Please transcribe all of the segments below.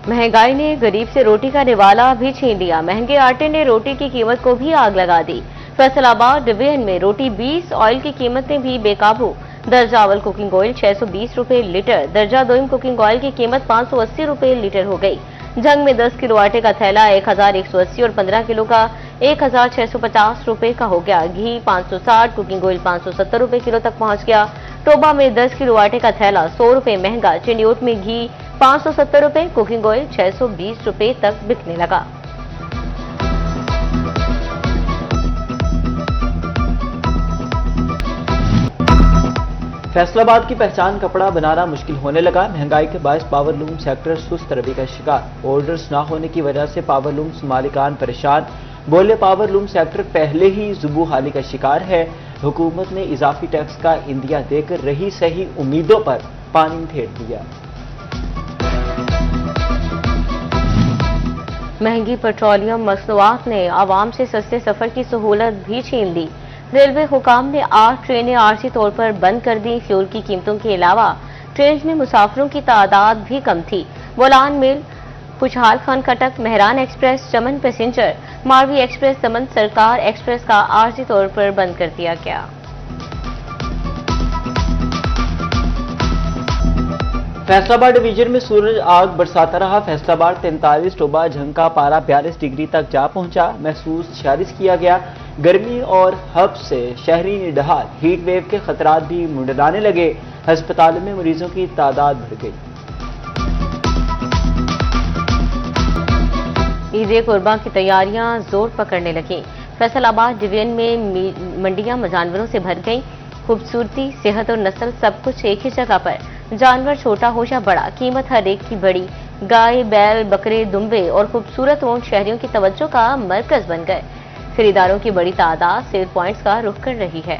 महंगाई ने गरीब से रोटी का निवाला भी छीन लिया। महंगे आटे ने रोटी की कीमत को भी आग लगा दी। फैसलाबाद डिवीजन में रोटी 20, ऑयल की कीमतें भी बेकाबू। दर्जा अव्वल कुकिंग ऑयल 620 रुपए लीटर, दर्जा दोयम कुकिंग ऑयल की कीमत 580 रुपए लीटर हो गई। जंग में 10 किलो आटे का थैला 1180 और 15 किलो का 1650 रुपए का हो गया। घी 560, कुकिंग ऑयल 570 रुपए किलो तक पहुंच गया। टोबा में 10 किलो आटे का थैला 100 रुपए महंगा। चिन्योट में घी 570 रुपए, कुकिंग ऑयल 620 रुपए तक बिकने लगा। फैसलाबाद की पहचान कपड़ा बनाना मुश्किल होने लगा। महंगाई के बायस पावरलूम सेक्टर सुस्त रवि का शिकार। ऑर्डर्स न होने की वजह से पावरलूम्स मालिकान परेशान। बोले पावरलूम सेक्टर पहले ही जुबू हाली का शिकार है। हुकूमत ने इजाफी टैक्स का इंदिया देकर रही सही उम्मीदों पर पानी फेर दिया। महंगी पेट्रोलियम मसनूआत ने आवाम से सस्ते सफर की सहूलत भी छीन ली। रेलवे हुकाम ने 8 ट्रेनें आरजी तौर पर बंद कर दी। फ्यूल की कीमतों के अलावा ट्रेन में मुसाफिरों की तादाद भी कम थी। बोलान मिल, खुशहाल खान खटक, मेहरान एक्सप्रेस, चमन पैसेंजर, मारवी एक्सप्रेस, चमन सरकार एक्सप्रेस का आरजी तौर पर बंद कर दिया गया। फैसलाबाद डिवीजन में सूरज आग बरसाता रहा। फैसलाबाद 43, टोबा झंग का पारा 42 डिग्री तक जा पहुंचा। महसूस 46 किया गया। गर्मी और हब से शहरी निडहाल। हीट वेव के खतरात भी मुंडराने लगे। अस्पतालों में मरीजों की तादाद बढ़ गई। ईद कुर्बान की तैयारियां जोर पकड़ने लगी। फैसलाबाद डिवीजन में मंडियां जानवरों से भर गईं। खूबसूरती, सेहत और नस्ल सब कुछ एक ही जगह पर। जानवर छोटा हो या बड़ा, कीमत हर एक की बड़ी। गाय, बैल, बकरे, दुम्बे और खूबसूरत ऊंट शहरियों की तवज्जो का मरकज बन गए। खरीदारों की बड़ी तादाद सेल पॉइंट्स का रुख कर रही है।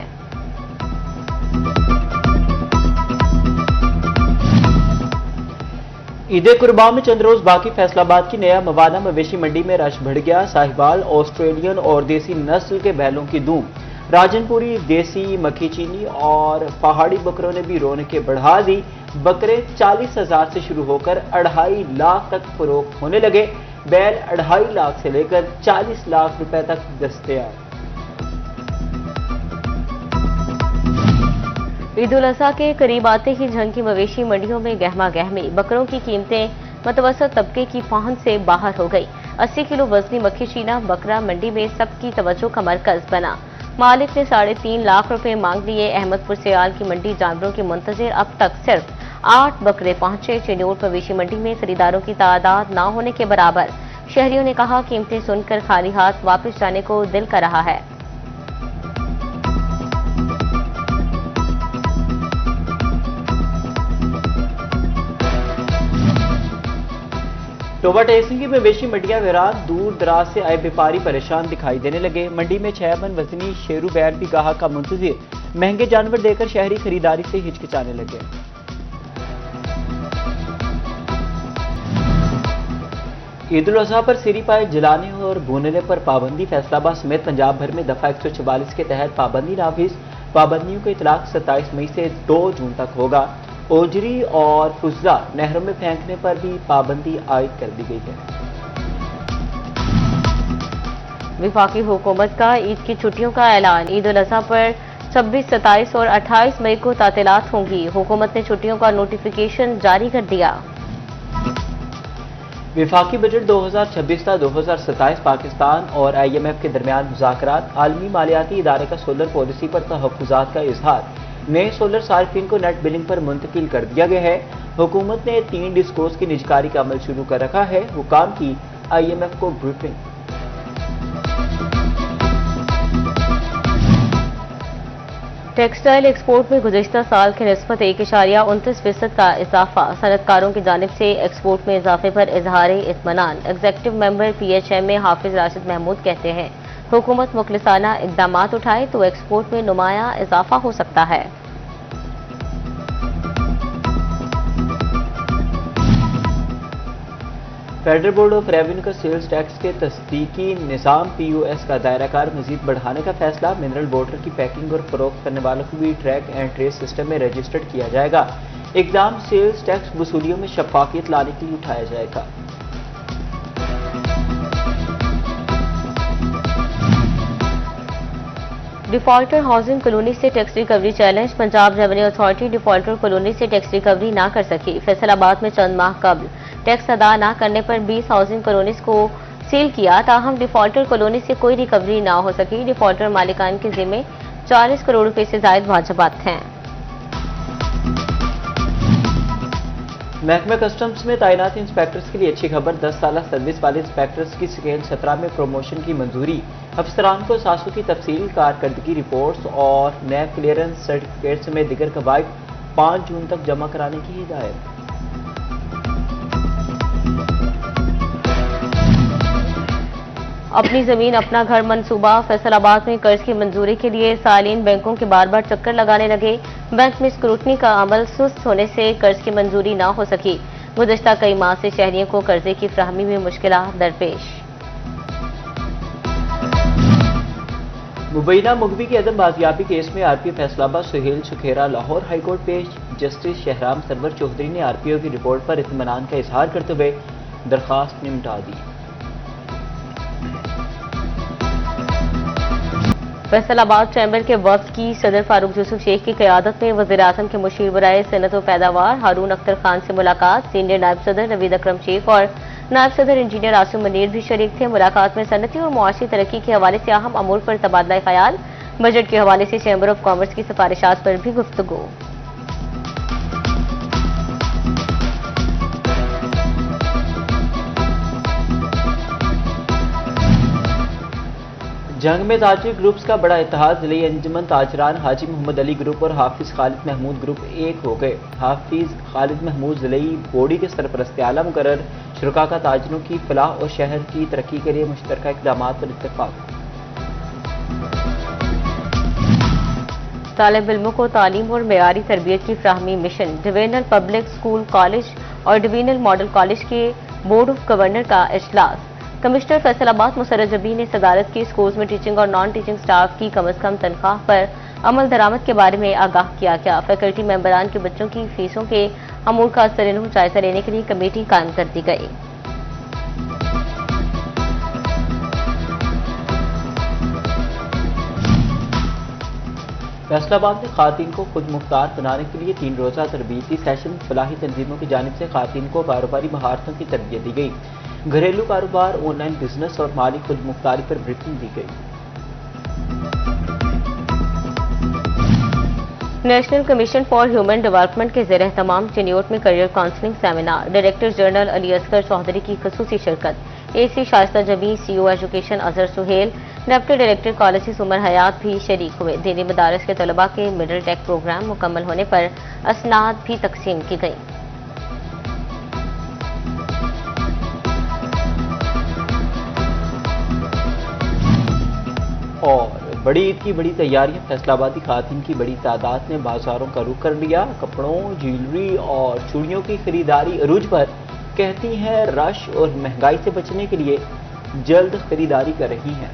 ईद कुर्बान में चंद रोज बाकी फैसलाबाद की नया मवाना मवेशी मंडी में रश बढ़ गया। साहिवाल, ऑस्ट्रेलियन और देसी नस्ल के बैलों की धूम। राजनपुरी, देसी, मक्खी चीनी और पहाड़ी बकरों ने भी रौनकें बढ़ा दी। बकरे 40,000 से शुरू होकर 2.5 लाख तक फरोख्त होने लगे। बैल 2.5 लाख से लेकर 40 लाख रुपए तक दस्तयाब। ईद उल अजहा के करीब आते ही झंग की मवेशी मंडियों में गहमा गहमी। बकरों की कीमतें मतवसत तबके की पहुंच से बाहर हो गई। 80 किलो वजनी मक्खी चीना बकरा मंडी में सबकी तवज्जो का मरकज बना। मालिक ने 3.5 लाख रुपए मांग लिए। अहमदपुर सियाल की मंडी जानवरों की मुंतजिर अब तक सिर्फ 8 बकरे पहुंचे। चिन्योट मवेशी मंडी में खरीदारों की तादाद न होने के बराबर। शहरियों ने कहा, कीमतें सुनकर खाली हाथ वापस जाने को दिल कर रहा है। टोबा तहसील की मवेशी मंडियां वीरान। दूर दराज से आए व्यापारी परेशान दिखाई देने लगे। मंडी में 6 मन वजनी शेरू बैल भी गाहक का मुंतजिर। महंगे जानवर देकर शहरी खरीदारी से हिचकिचाने लगे। ईद उल अजहा पर सिरी पाए जलाने और भूनने पर पाबंदी। फैसलाबाद समेत पंजाब भर में दफा 144 के तहत पाबंदी नाफिज। पाबंदियों का इतलाक 27 मई से 2 जून तक होगा। ओजरी और फुजरा नहरों में फेंकने पर भी पाबंदी आयद कर दी गई है। वफाकी हुकूमत का ईद की छुट्टियों का ऐलान। ईद उल अजहा पर 26, 27 और 28 मई को तातीलात होंगी। हुकूमत ने छुट्टियों का नोटिफिकेशन जारी कर दिया। वफाकी बजट 2026 था 2027 पाकिस्तान और IMF के दरमियान मुज़ाकरात। आलमी मालियाती इदारे का सोलर पॉलिसी पर तहफ़्फ़ुज़ात का इजहार। नए सोलर सार्फिन को नेट बिलिंग पर मुंतकिल कर दिया गया है। हुकूमत ने 3 डिस्कोस की निजकारी का अमल शुरू कर रखा है। हुकाम की IMF को ब्रीफिंग। टेक्सटाइल एक्सपोर्ट में गुज़िश्ता साल के निस्बत 1.29% का इजाफा। सनतकारों की जानिब से एक्सपोर्ट में इजाफे पर इजहार इत्मीनान। एग्जीक्यूटिव मेंबर PHM में हाफिज राशिद महमूद कहते हैं, हुकूमत मुखलिसाना इक़दामात उठाए तो एक्सपोर्ट में नुमाया इजाफा हो सकता है। फेडरल बोर्ड ऑफ रेवेन्यू का सेल्स टैक्स के तस्दीकी निज़ाम POS का दायरा कार मजीद बढ़ाने का फैसला। मिनरल वाटर की पैकिंग और फरोख्त करने वालों को भी ट्रैक एंड ट्रेस सिस्टम में रजिस्टर्ड किया जाएगा। इक़दाम सेल्स टैक्स वसूलियों में शफाफियत लाने के लिए उठाया जाएगा। डिफॉल्टर हाउसिंग कॉलोनी से tax recovery challenge. Punjab revenue authority defaulter colony से टैक्स रिकवरी ना कर सकी। फैसलाबाद में चंद माह कबल टैक्स अदा न करने पर 20 हाउसिंग कॉलोनीज को सील किया, ताहम डिफॉल्टर कॉलोनी से कोई रिकवरी ना हो सकी। डिफॉल्टर मालिकान के जिम्मे 40 करोड़ रुपए से जायद वाजिबात हैं। महकमे कस्टम्स में तैनात इंस्पेक्टर्स के लिए अच्छी खबर। 10 साल सर्विस वाले इंस्पेक्टर्स की स्केल 17 में प्रमोशन की मंजूरी। अफसरान को सासों की तफसील, कारकर्दगी रिपोर्ट्स और नैब क्लियरेंस सर्टिफिकेट समेत दीगर कवायद 5 जून तक जमा कराने की हिदायत। अपनी जमीन अपना घर मंसूबा। फैसलाबाद में कर्ज की मंजूरी के लिए सालीन बैंकों के बार बार चक्कर लगाने लगे। बैंक में स्क्रूटनी का अमल सुस्त होने से कर्ज की मंजूरी ना हो सकी। गुज़श्ता कई माह से शहरियों को कर्जे की फ्राहमी में मुश्किलात दरपेश। मुबैना मुगबी की अदम बाजियाबी केस में आरपीओ फैसलाबाद सुहेल सुखेरा लाहौर हाईकोर्ट पेश। जस्टिस शहराम सरवर चौधरी ने आरपीओ की रिपोर्ट पर इत्मीनान का इजहार करते हुए दरखास्त निपटा दी। फैसलाबाद चैम्बर के वफ्द की सदर फारूक यूसुफ शेख की क़यादत में वज़ीर-ए-आज़म के मुशीर बराए सनत व पैदावार हारून अख्तर खान से मुलाकात। सीनियर नायब सदर नवीद अकरम शेख और नायब सदर इंजीनियर आसिम मनीर भी शरीक थे। मुलाकात में सनती और मुआशी तरक्की के हवाले से अहम अमूर पर तबादला ख्याल। बजट के हवाले से चैम्बर ऑफ कॉमर्स की सिफारिशात पर भी गुफ्तगू। जंग में ताजिर ग्रुप्स का बड़ा इत्तेहाद। ज़िले अंजुमन ताजरान हाजी मोहम्मद अली ग्रुप और हाफिज खालिद महमूद ग्रुप एक हो गए। हाफिज खालिद महमूद ज़िले बॉडी के सरपरस्त आला मुकर्रर। शुरका का ताजिरों की फलाह और शहर की तरक्की के लिए मुश्तरका इक़दामात पर इत्तेफाक। तालिब इल्मों को तालीम और मेयारी तरबियत की फ्राहमी mission. Divisional public school college और डिवीजनल मॉडल कॉलेज के बोर्ड ऑफ गवर्नर का इजलास। कमिश्नर फैसलाबाद मुसर्रत जबी ने सदारत की स्कूल्स में टीचिंग और नॉन टीचिंग स्टाफ की कम अज कम तनख्वाह पर अमल दरामद के बारे में आगाह किया गया। फैकल्टी मेंबरान के बच्चों की फीसों के अमूर का सरेनू जायजा लेने के लिए कमेटी कायम कर दी गई। फैसलाबाद में खातून को खुद मुख्तार बनाने के लिए 3 रोज़ा तरबियती सेशन। फलाही तंजीमों की जानिब से खातून को कारोबारी महारतों की तरबियत दी गई। घरेलू कारोबार, ऑनलाइन बिजनेस और माली खुद मुख्तारी पर ब्रीफिंग दी गई। National commission for human development के ज़ेर एहतमाम चिन्योट में career counselling seminar. Director general Ali Asghar Chaudhry की खसूसी शिरकत। AC Shaista Jabi, CEO education Azhar Suhail, deputy director colleges Umar Hayat भी शरीक हुए। दीनी मदारस के तलबा के मिडिल टेक प्रोग्राम मुकम्मल होने पर असनाद भी तकसीम की गई। और बड़ी ईद की बड़ी तैयारियां। फैसलाबादी खातून की बड़ी तादाद ने बाजारों का रुख कर लिया। कपड़ों, ज्वेलरी और चूड़ियों की खरीदारी अरूज पर। कहती हैं रश और महंगाई से बचने के लिए जल्द खरीदारी कर रही हैं।